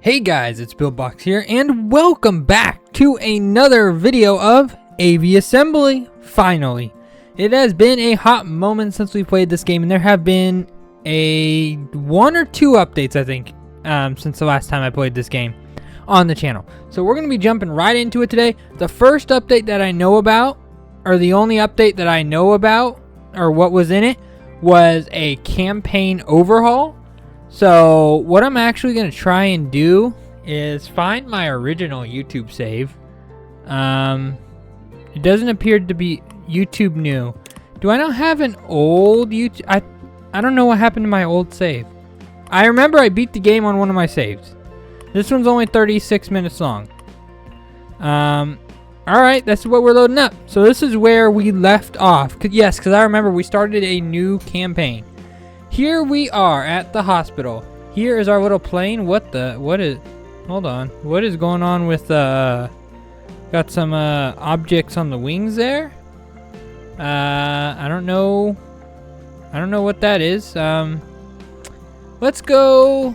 Hey guys, it's BuildBox here, and welcome back to another video of Aviassembly. Finally, it has been a hot moment since we played this game, and there have been one or two updates, I think, since the last time I played this game on the channel. So we're going to be jumping right into it today. The first update that I know about, or the only update that I know about, or what was in it, was a campaign overhaul. So what I'm actually going to try and do is find my original YouTube save. It doesn't appear to be YouTube new. Do I not have an old YouTube? I don't know what happened to my old save. I remember I beat the game on one of my saves. This one's only 36 minutes long. Alright, that's what we're loading up. So this is where we left off. Yes, because I remember we started a new campaign. Here we are at the hospital. Here is our little plane. What is, hold on. What is going on with, got some, objects on the wings there? I don't know what that is. Let's go.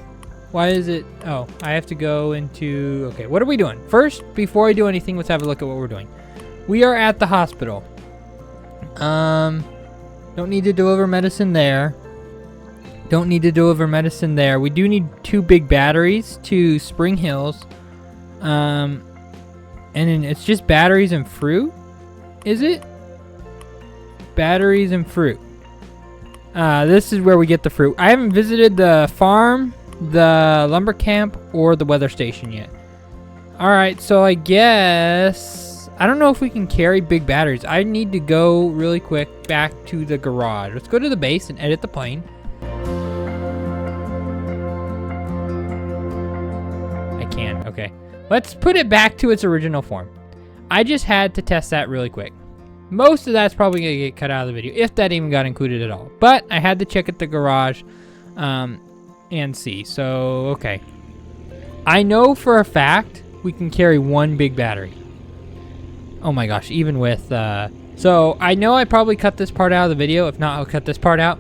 Why is it, oh, I have to go into, okay, what are we doing? First, before I do anything, let's have a look at what we're doing. We are at the hospital. Don't need to deliver medicine there. Don't need to deliver medicine there. We do need 2 big batteries to Spring Hills. And then it's just batteries and fruit? Is it? Batteries and fruit. This is where we get the fruit. I haven't visited the farm, the lumber camp, or the weather station yet. Alright, so I guess... I don't know if we can carry big batteries. I need to go really quick back to the garage. Let's go to the base and edit the plane. Okay, let's put it back to its original form. I just had to test that really quick. Most of that's probably going to get cut out of the video, if that even got included at all. But I had to check at the garage and see. So, okay. I know for a fact we can carry 1 big battery. Oh my gosh, even with... so, I know I probably cut this part out of the video. If not, I'll cut this part out.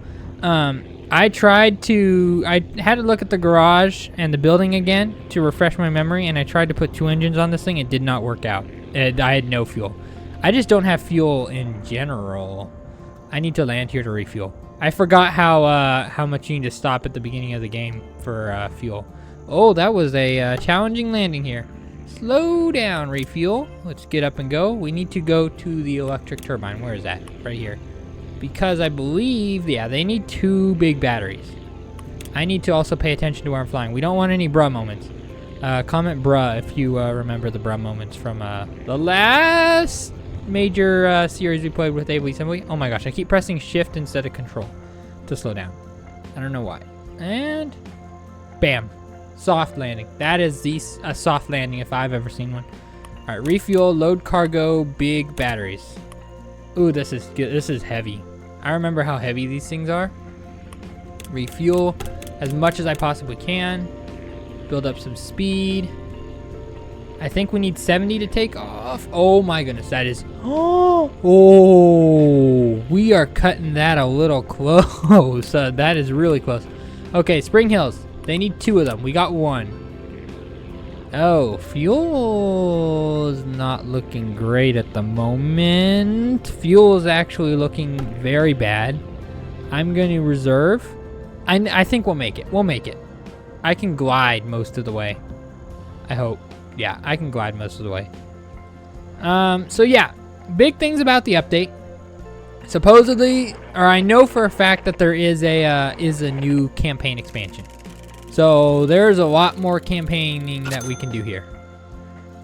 I had to look at the garage and the building again to refresh my memory, and I tried to put 2 engines on this thing. It did not work out. I had no fuel. I just don't have fuel in general. I need to land here to refuel. I forgot how much you need to stop at the beginning of the game for fuel. Oh, that was a challenging landing here. Slow down, refuel. Let's get up and go. We need to go to the electric turbine. Where is that? Right here. Because I believe, yeah, they need 2 big batteries. I need to also pay attention to where I'm flying. We don't want any bruh moments. Comment bruh if you remember the bruh moments from the last major series we played with Aviassembly. Oh my gosh, I keep pressing shift instead of control to slow down. I don't know why. And bam, soft landing. That is a soft landing if I've ever seen one. All right, refuel, load cargo, big batteries. Ooh, this is good. This is heavy. I remember how heavy these things are. Refuel as much as I possibly can. Build up some speed. I think we need 70 to take off. Oh my goodness, that is... Oh, we are cutting that a little close. That is really close. Okay, Spring Hills. They need 2 of them. We got 1. Oh, fuel is not looking great at the moment. Fuel is actually looking very bad. I'm going to reserve. I think we'll make it. We'll make it. I can glide most of the way. I hope. Yeah, I can glide most of the way. So yeah, big things about the update. Supposedly, or I know for a fact that there is a new campaign expansion. So there's a lot more campaigning that we can do here.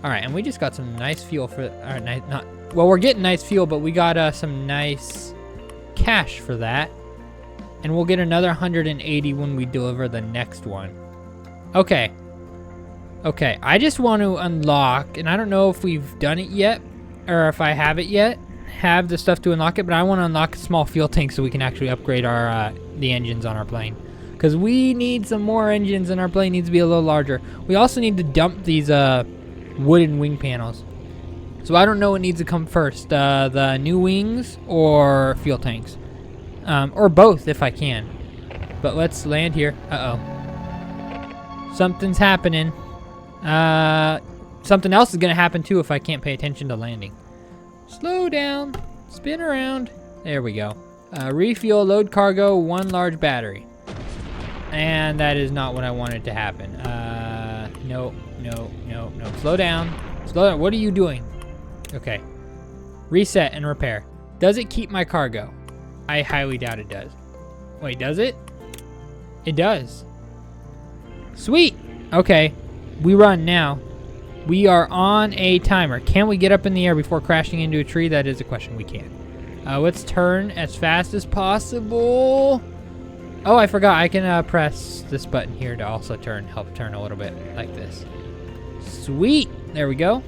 All right, and we just got some nice fuel for, well, we're getting nice fuel, but we got some nice cash for that. And we'll get another 180 when we deliver the next one. Okay. Okay, I just want to unlock, and I don't know if we've done it yet, or if I have it yet, have the stuff to unlock it, but I want to unlock a small fuel tank so we can actually upgrade our the engines on our plane. Because we need some more engines and our plane needs to be a little larger. We also need to dump these wooden wing panels. So I don't know what needs to come first. The new wings or fuel tanks. Or both if I can. But let's land here. Uh-oh. Something's happening. Something else is gonna happen too if I can't pay attention to landing. Slow down, spin around. There we go. Refuel, load cargo, 1 large battery. And that is not what I wanted to happen. No. Slow down. Slow down. What are you doing? Okay. Reset and repair. Does it keep my cargo? I highly doubt it does. Wait, does it? It does. Sweet. Okay. We run now. We are on a timer. Can we get up in the air before crashing into a tree? That is a question. We can. Let's turn as fast as possible. Oh, I forgot. I can press this button here to also help turn a little bit like this. Sweet. There we go.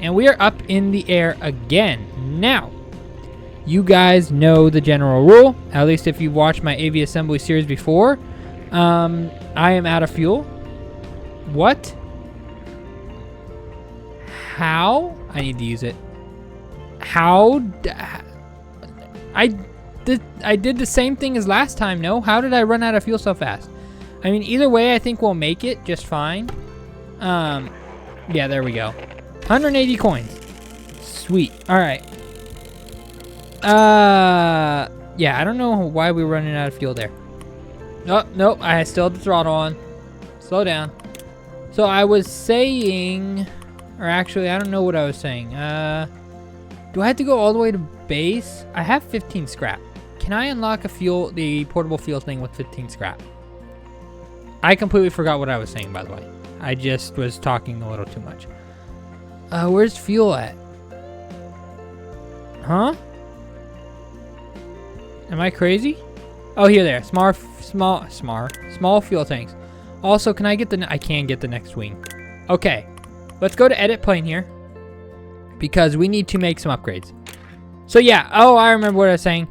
And we are up in the air again. Now, you guys know the general rule. At least if you've watched my Aviassembly series before. I am out of fuel. What? How? I need to use it. How? I did the same thing as last time, no? How did I run out of fuel so fast? I mean, either way, I think we'll make it just fine. Yeah, there we go. 180 coins. Sweet. All right. Yeah, I don't know why we're running out of fuel there. Oh, nope, I still have the throttle on. Slow down. So I was saying, or actually, I don't know what I was saying. Do I have to go all the way to base? I have 15 scrap. Can I unlock the portable fuel thing with 15 scrap? I completely forgot what I was saying, by the way. I just was talking a little too much. Where's fuel at? Huh? Am I crazy? Oh, here there. Small fuel tanks. Also, can I get I can get the next wing. Okay. Let's go to edit plane here. Because we need to make some upgrades. So yeah, oh, I remember what I was saying.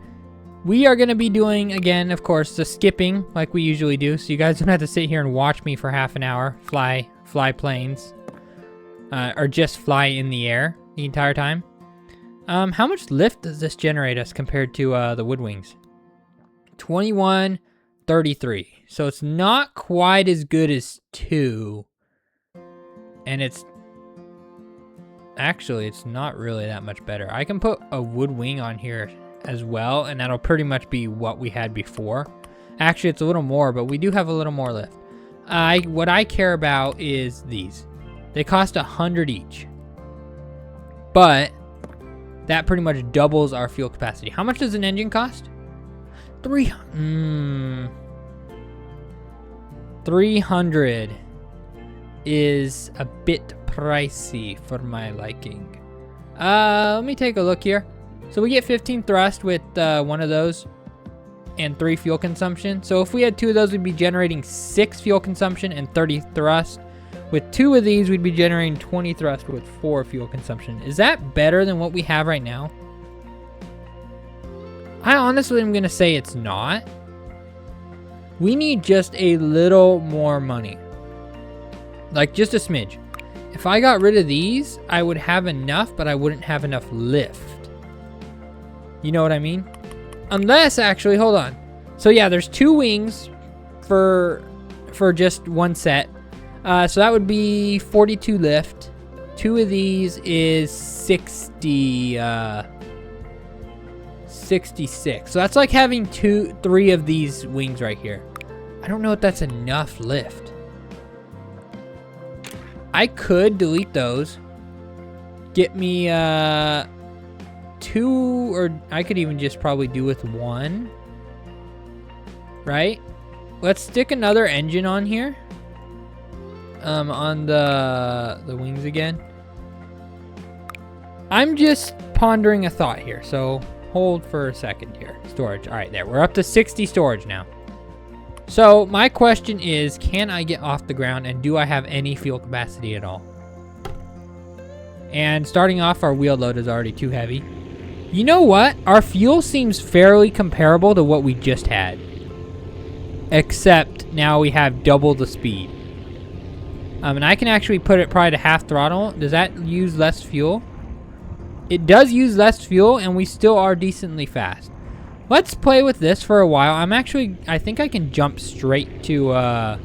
We are going to be doing, again, of course, the skipping like we usually do. So you guys don't have to sit here and watch me for half an hour. Fly planes. Or just fly in the air the entire time. How much lift does this generate us compared to the wood wings? 2133. So it's not quite as good as 2. And it's not really that much better. I can put a wood wing on here as well, and that'll pretty much be what we had before. Actually, it's a little more, but we do have a little more lift. What I care about is these. They cost 100 each. But that pretty much doubles our fuel capacity. How much does an engine cost? 300 is a bit pricey for my liking. Let me take a look here. So we get 15 thrust with one of those and 3 fuel consumption. So if we had 2 of those, we'd be generating 6 fuel consumption and 30 thrust. With 2 of these, we'd be generating 20 thrust with 4 fuel consumption. Is that better than what we have right now? I honestly am going to say it's not. We need just a little more money. Like just a smidge. If I got rid of these, I would have enough, but I wouldn't have enough lift. You know what I mean? Unless, actually, hold on. So yeah, there's 2 wings for just one set. So that would be 42 lift. 2 of these is 66. So that's like having 3 of these wings right here. I don't know if that's enough lift. I could delete those. Get me 2, or I could even just probably do with 1. Right? Let's stick another engine on here. On the wings again. I'm just pondering a thought here, so hold for a second here. Storage. All right, there. We're up to 60 storage now. So my question is, can I get off the ground, and do I have any fuel capacity at all? And starting off, our wheel load is already too heavy. You know what? Our fuel seems fairly comparable to what we just had. Except now we have double the speed. And I can actually put it probably to half throttle. Does that use less fuel? It does use less fuel, and we still are decently fast. Let's play with this for a while. I think I can jump straight to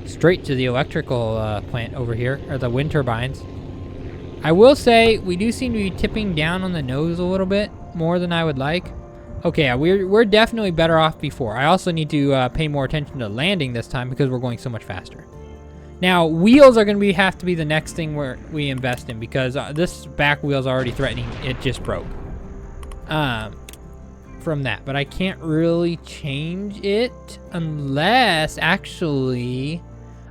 straight to the electrical plant over here, or the wind turbines. I will say we do seem to be tipping down on the nose a little bit more than I would like. Okay, yeah, we're definitely better off before. I also need to pay more attention to landing this time because we're going so much faster. Now, wheels are going to have to be the next thing we invest in, because this back wheel is already threatening. It just broke from that. But I can't really change it unless, actually,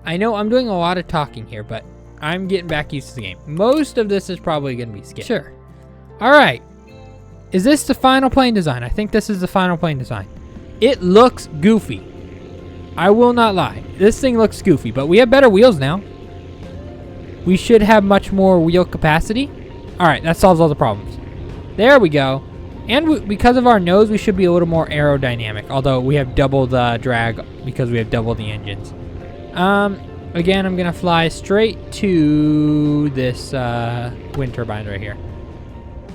I know I'm doing a lot of talking here, but I'm getting back used to the game. Most of this is probably going to be skipped. Sure. All right. Is this the final plane design? I think this is the final plane design. It looks goofy. I will not lie. This thing looks goofy, but we have better wheels now. We should have much more wheel capacity. All right, that solves all the problems. There we go. And because of our nose, we should be a little more aerodynamic, although we have double the drag because we have double the engines. Again, I'm going to fly straight to this wind turbine right here.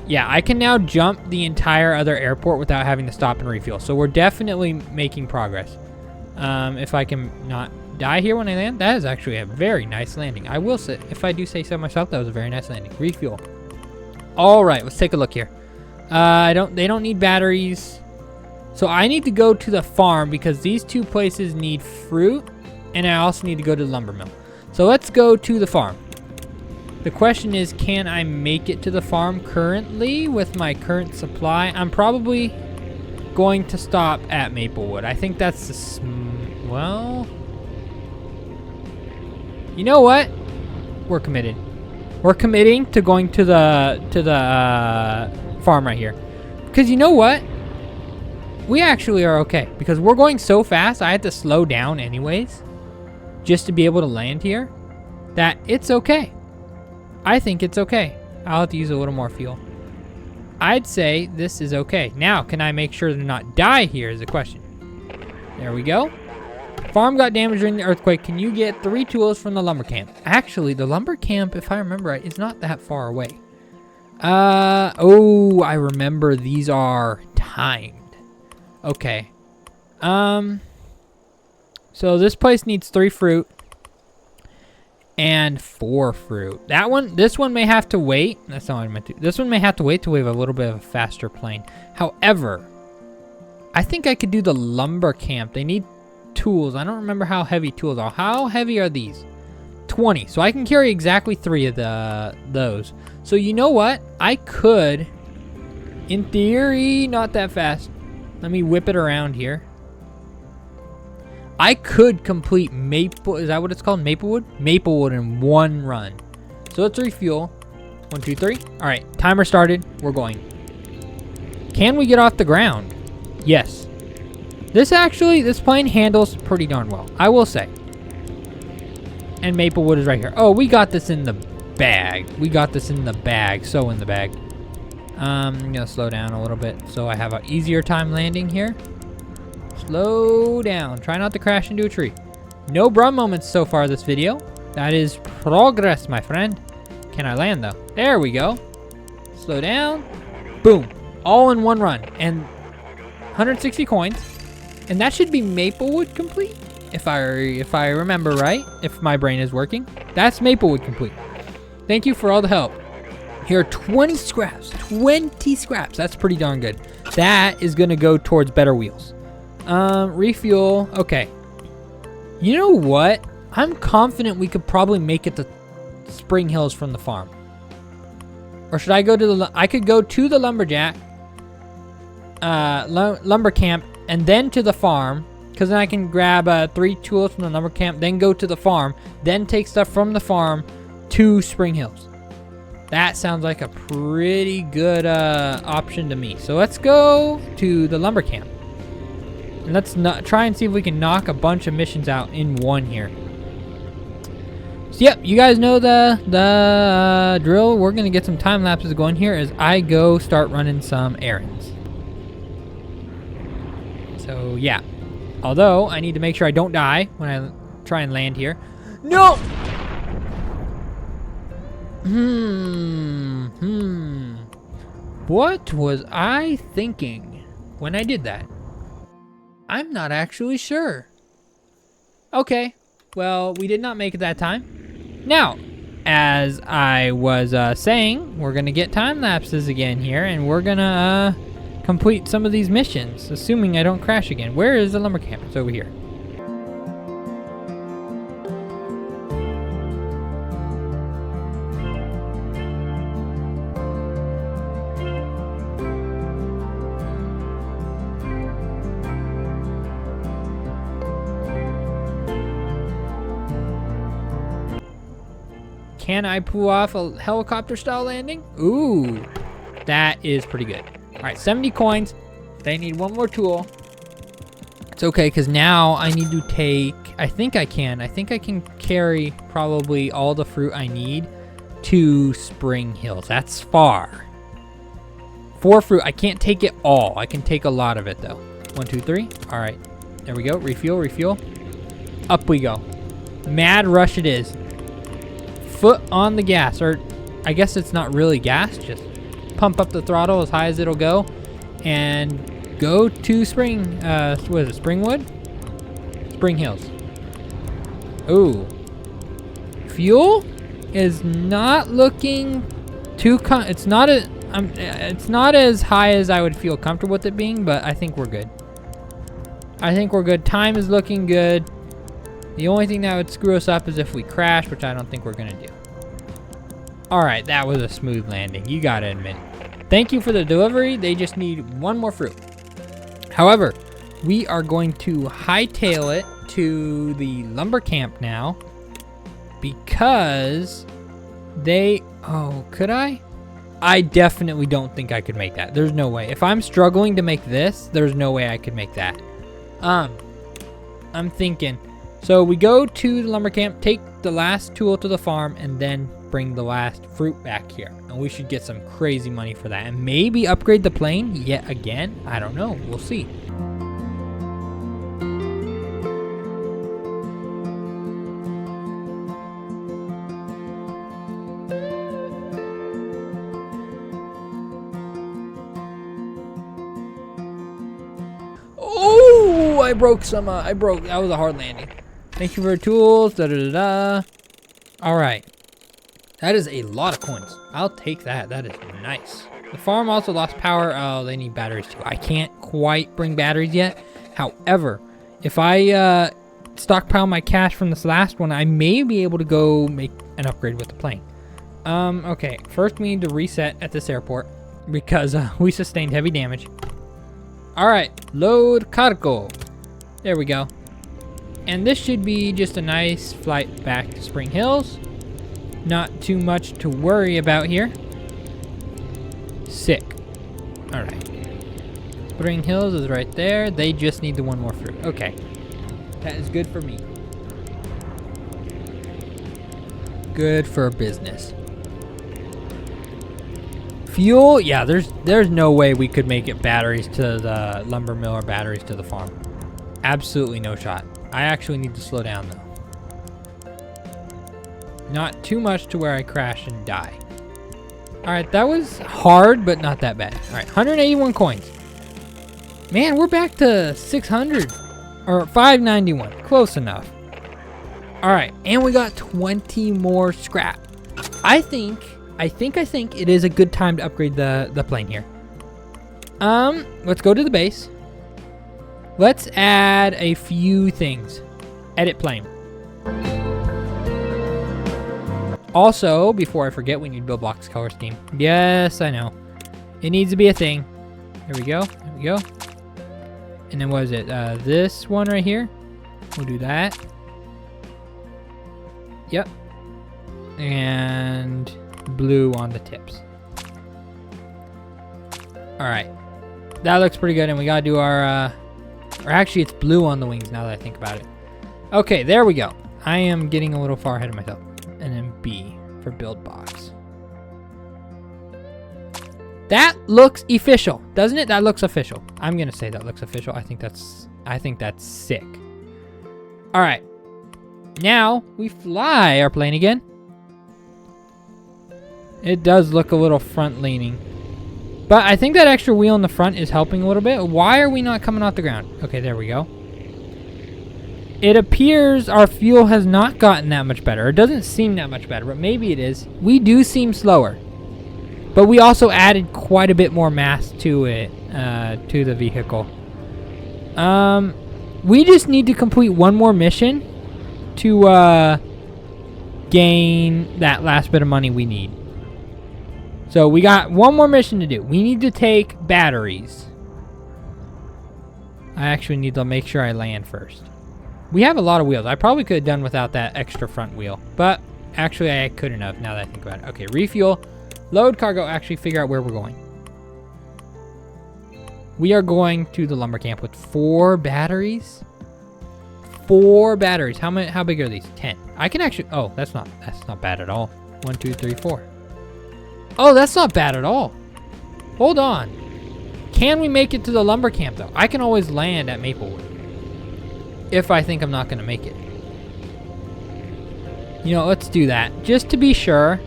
Yeah, I can now jump the entire other airport without having to stop and refuel. So we're definitely making progress. If I can not die here when I land, that is actually a very nice landing. I will say, if I do say so myself, that was a very nice landing. Refuel. All right, let's take a look here. They don't need batteries. So I need to go to the farm because these two places need fruit, and I also need to go to the lumber mill. So let's go to the farm. The question is, can I make it to the farm currently with my current supply? I'm probably going to stop at Maplewood. I think that's the well, you know what? We're committed. We're committing to going to the farm right here. Because you know what? We actually are okay. Because we're going so fast, I had to slow down anyways. Just to be able to land here. That it's okay. I think it's okay. I'll have to use a little more fuel. I'd say this is okay. Now, can I make sure to not die here is the question. There we go. Farm got damaged during the earthquake. Can you get 3 tools from the lumber camp? Actually, the lumber camp, if I remember right, is not that far away. Oh, I remember these are timed. Okay. So this place needs 3 fruit. And 4 fruit. This one may have to wait. That's not what I meant to. This one may have to wait till we have a little bit of a faster plane. However, I think I could do the lumber camp. They need tools. I don't remember how heavy tools are. How heavy are these? 20. So I can carry exactly 3 of those. So you know what? I could, in theory, not that fast. Let me whip it around here. I could complete is that what it's called? Maplewood? Maplewood in 1 run. So let's refuel. 1, 2, 3. All right, timer started. We're going. Can we get off the ground? Yes. This plane handles pretty darn well, I will say. And Maplewood is right here. Oh, we got this in the bag. We got this in the bag. So in the bag. I'm gonna slow down a little bit so I have an easier time landing here. Slow down. Try not to crash into a tree. No bruh moments so far this video. That is progress, my friend. Can I land though? There we go. Slow down. Boom. All in 1 run. And 160 coins. And that should be Maplewood complete. If I remember right. If my brain is working. That's Maplewood complete. Thank you for all the help. Here are 20 scraps. 20 scraps. That's pretty darn good. That is going to go towards better wheels. Refuel. Okay. You know what? I'm confident we could probably make it to Spring Hills from the farm. Or should I go to I could go to the lumberjack, lumber camp, and then to the farm. Because then I can grab 3 tools from the lumber camp, then go to the farm, then take stuff from the farm to Spring Hills. That sounds like a pretty good option to me. So let's go to the lumber camp. And let's try and see if we can knock a bunch of missions out in 1 here. So yep, you guys know the drill. We're going to get some time lapses going here as I go start running some errands. So yeah. Although, I need to make sure I don't die when I try and land here. No! What was I thinking when I did that? I'm not actually sure. Okay. Well, we did not make it that time. Now, as I was saying, we're going to get time lapses again here, and we're going to complete some of these missions, assuming I don't crash again. Where is the lumber camp? It's over here. Can I pull off a helicopter style landing? Ooh, that is pretty good. All right, 70 coins. They need one more tool. It's okay, because now I need to take, I think I can carry probably all the fruit I need to Spring Hills. That's far. 4 fruit, I can't take it all. I can take a lot of it though. 1, 2, 3. All right, there we go. Refuel, refuel. Up we go. Mad rush it is. Foot on the gas, or I guess it's not really gas, just pump up the throttle as high as it'll go and go to Spring, what is it, Springwood? Spring Hills. Ooh. Fuel is not looking too, it's not as high as I would feel comfortable with it being, but I think we're good. I think we're good. Time is looking good. The only thing that would screw us up is if we crash, which I don't think we're gonna do. All right, that was a smooth landing, you gotta admit. Thank you for the delivery. They just need one more fruit. However, we are going to hightail it to the lumber camp now because could I? I definitely don't think I could make that. There's no way. If I'm struggling to make this, there's no way I could make that. I'm thinking. So we go to the lumber camp, take the last tool to the farm, and then bring the last fruit back here. And we should get some crazy money for that. And maybe upgrade the plane yet again. I don't know. We'll see. Oh, I broke some, that was a hard landing. Thank you for your tools, All right. That is a lot of coins. I'll take that. That is nice. The farm also lost power. Oh, they need batteries too. I can't quite bring batteries yet. However, if I stockpile my cash from this last one, I may be able to go make an upgrade with the plane. Okay. First, we need to reset at this airport because we sustained heavy damage. All right. Load cargo. There we go. And this should be just a nice flight back to Spring Hills. Not too much to worry about here. Sick. All right. Spring Hills is right there. They just need the one more fruit. Okay. That is good for me. Good for business. Fuel? Yeah, there's no way we could make it batteries to the lumber mill or batteries to the farm. Absolutely no shot. I actually need to slow down though. Not too much to where I crash and die. All right, that was hard, but not that bad. All right, 181 coins. Man, we're back to 600 or 591. Close enough. All right, and we got 20 more scrap. I think it is a good time to upgrade the plane here. Let's go to the base. Let's add a few things. Edit plane. Also, before I forget, we need build blocks color scheme. Yes, I know. It needs to be a thing. There we go. There we go. And then what is it? This one right here. We'll do that. Yep. And blue on the tips. All right. That looks pretty good. And we got to do our... or actually, it's blue on the wings now that I think about it. Okay, there we go. I am getting a little far ahead of myself. And then B for build box. That looks official, doesn't it? That looks official. I'm gonna say that looks official. I think that's sick. All right, now we fly our plane again. It does look a little front leaning, but I think that extra wheel in the front is helping a little bit. Why are we not coming off the ground? Okay, there we go. It appears our fuel has not gotten that much better. It doesn't seem that much better, but maybe it is. We do seem slower. But we also added quite a bit more mass to it, to the vehicle. We just need to complete one more mission to gain that last bit of money we need. So we got one more mission to do. We need to take batteries. I actually need to make sure I land first. We have a lot of wheels. I probably could have done without that extra front wheel, but actually I couldn't have now that I think about it. Okay, refuel, load cargo, actually figure out where we're going. We are going to the lumber camp with 4 batteries. 4 batteries. How big are these? 10. I can actually, oh, that's not bad at all. 1, 2, 3, 4. Oh, that's not bad at all. Hold on. Can we make it to the lumber camp though? I can always land at Maplewood. If I think I'm not gonna make it. You know, let's do that. Just to be sure.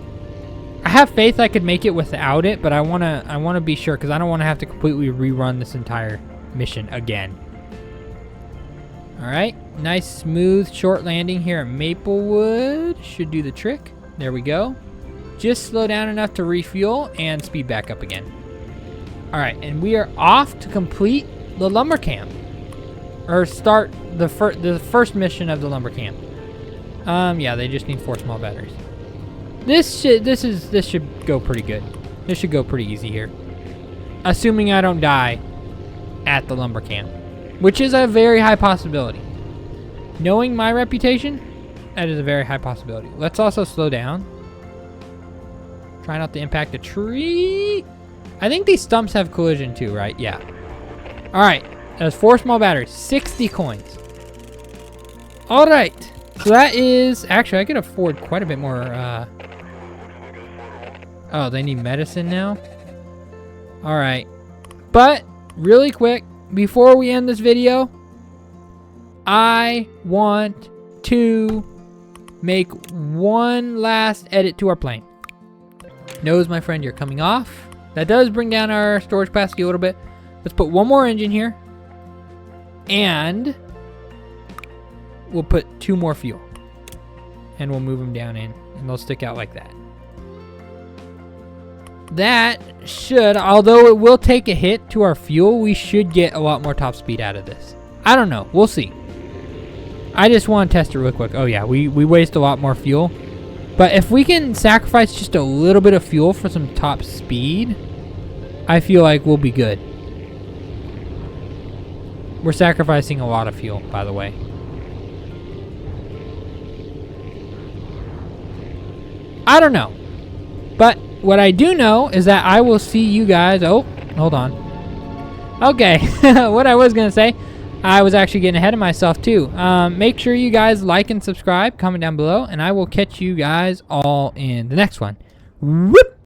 I have faith I could make it without it, but I wanna be sure because I don't wanna have to completely rerun this entire mission again. Alright. Nice smooth short landing here at Maplewood. Should do the trick. There we go. Just slow down enough to refuel and speed back up again. Alright, and we are off to complete the lumber camp. Or start the first mission of the lumber camp. Yeah, they just need 4 small batteries. This should go pretty good. This should go pretty easy here. Assuming I don't die at the lumber camp. Which is a very high possibility. Knowing my reputation, that is a very high possibility. Let's also slow down. Try not to impact a tree. I think these stumps have collision too, right? Yeah. Alright. That's 4 small batteries. 60 coins. Alright. So that is... Actually, I could afford quite a bit more... Oh, they need medicine now? Alright. But, really quick, before we end this video, I want to make one last edit to our plane. Nose, my friend, you're coming off. That does bring down our storage capacity a little bit. Let's put one more engine here. And we'll put 2 more fuel. And we'll move them down in. And they'll stick out like that. That should, although it will take a hit to our fuel, we should get a lot more top speed out of this. I don't know. We'll see. I just want to test it real quick. Oh yeah, we waste a lot more fuel. But if we can sacrifice just a little bit of fuel for some top speed, I feel like we'll be good. We're sacrificing a lot of fuel, by the way. I don't know. But what I do know is that I will see you guys... Oh, hold on. Okay, what I was going to say, I was actually getting ahead of myself too. Make sure you guys like and subscribe, comment down below, and I will catch you guys all in the next one. Whoop!